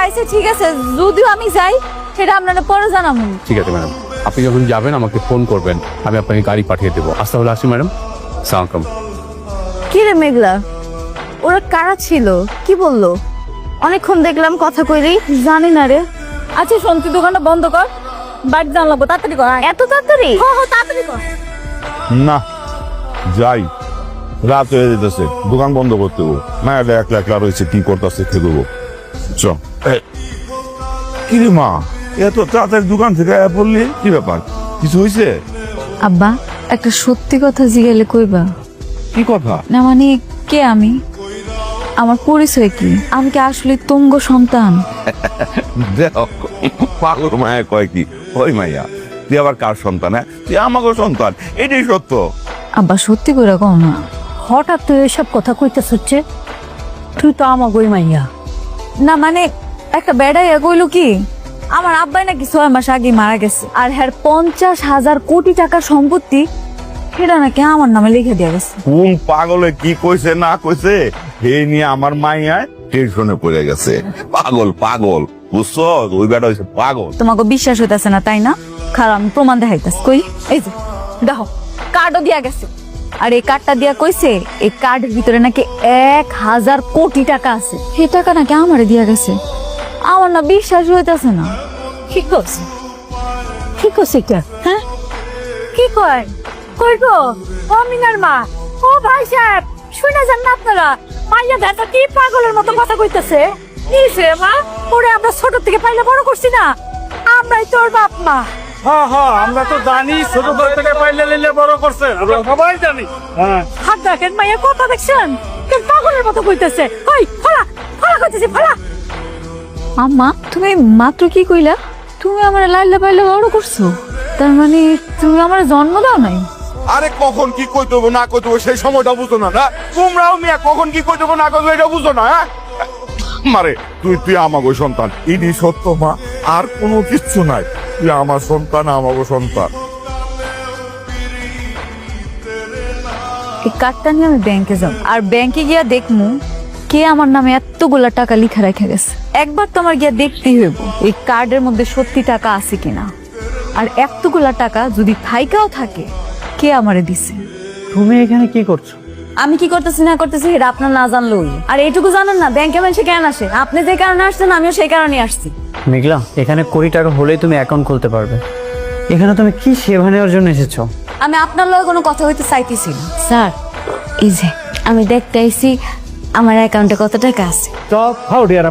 আচ্ছা ঠিক আছে, যদিও আমি যাই সেটা আপনারা পরে জানাবো। ঠিক আছে ম্যাডাম, আপনি যখন যাবেন আমাকে ফোন করবেন, আমি আপনাকে গাড়ি পাঠিয়ে দেবো। আজ তাহলে আসি ম্যাডাম, সালাম আলাইকুম। কি রে মেঘলা, ওরা কারা ছিল, কি বললো? অনেকক্ষণ দেখলাম কথা কইলি। জানি না রে। আচ্ছা শোন, তুই দোকানটা বন্ধ কর, বাড়ি জানলাবো, তাড়াতাড়ি কর। এত তাড়াতাড়ি? হ্যাঁ তাড়াতাড়ি কর। না যাই, রাত হয়ে যেতেছে, দোকান বন্ধ করতে হবো। মায়াটা একলা একলা রয়েছে, কি করতেছে খেয়ে দেবো। চ কিরে মা, এত তাড়াতাড়ি দোকান থেকে পড়লি, কি ব্যাপার? কিছু হয়েছে? আব্বা একটা সত্যি কথা জিজ্ঞেলে কইবা? কি কথা? না মানে কে আমি, আমার পরিচয় কি, আমি কি আসলে তুঙ্গ সন্তান? দেখ পাগল মায়া কয় কি, ওই মাইয়া তুই আবার কার সন্তান? হ্যাঁ তুই আমাকে সন্তান, এটাই সত্য। আব্বা সত্যি করে কও না। হঠাৎ তুই এসব কথা কইতেছ হচ্ছে? তুই তো আমাগোই মাইয়া। না মানে একটা বেড়াইয়া কইলো কি আমার আব্বাই নাকি 6 মাস আগে মারা গেছে, আর হ্যার 50,000 কোটি টাকার সম্পত্তি সেটা নাকি আমার নামে লিখে দেওয়া গেছে। কোন পাগলে কি কইছে না কইছে এই নিয়ে আমার মাইয়ায় টেনশনে পড়ে গেছে। পাগল পাগল, বুঝছো? ওই বেটা হইছে পাগল। তোমাকে বিশ্বাস হইতাছে না তাই না? খারাপ আমি প্রমাণ দেখাইতাছি। কই এই যে দেখো, কার্ডও দিয়া গেছে, আর এই কার্ডটা দিয়া কইছে এই কার্ডের ভিতরে নাকি 1,000 কোটি টাকা আছে। সেই টাকা নাকি আমারে দিয়া গেছে। আমার না বিশ্বাস হইতাছে না। কি করছ? কি করছ এটা? হ্যাঁ কি কয় কই গো ও মিনার মা, ও ভাই সাহেব শুনে যান না আপনারা, মাইয়া দেখা কি পাগলের মতো কথা কইতেছে? কিছে মা? ওরে আমরা ছোট থেকে পাইলে বড় করছি না, আমরাই তোর বাপ মা। হ্যাঁ হ্যাঁ, আমরা তো জানি, ছোট থেকে পাইলে লিলে বড় করছে, আমরা সবাই জানি। হ্যাঁ হাত দেখেন মাইয়া কথা দেখছেন, কেন পাগলের মতো কইতেছে? ওই ফলা ফলা কইতেছে, ফলা। আম্মা তুমি মাত্র কি কইলা? তুমি আমার লাইলা পাইলা বড় করছো, তার মানে তুমি আমার জন্ম দাও নাই? আরে কখন কি কইতে হবে না কইতে হবে সেই সময়টা বুঝো না? না তোমরাও মিয়া কখন কি কইতে হবে না কইতে হবে এটা বুঝো না? হ্যাঁ মারে তুই তুই আমাগো সন্তান, ইনি সত্য মা, আর কোনো কিচ্ছু নাই। তুই আমার সন্তান, আমাগো সন্তান। এই কার্ডটা নিয়ে আমি ব্যাংকে যাব, আর ব্যাংকে গিয়া দেখমু কে আমার নামে এতগুলা টাকা লিখা রেখে গেছে। একবার তো আমার গিয়া দেখতেই হইব এই কার্ডের মধ্যে সত্যি টাকা আছে কিনা, আর এতগুলা টাকা যদি থাইকাও থাকে কে আমারে দিছে। তুমি এখানে কি করছো? আমি কি করতেছি না করতেছি এটা আপনার না জানলেই। আর এইটুকু জানেন না ব্যাংকে মানুষে কেন আসে? আপনি যে কারণে আসছেন আমিও সেই কারণে আসছি। মেঘলা, এখানে 20 টাকা হলেই তুমি অ্যাকাউন্ট খুলতে পারবে। এখানে তুমি কি সেবা নেওয়ার জন্য এসেছো? আমি আপনার লগে কোনো কথা হইতে চাইতেছি না। স্যার এই যে আমি দেখতে আইছি আমার অ্যাকাউন্টে কত টাকা আছে। How deer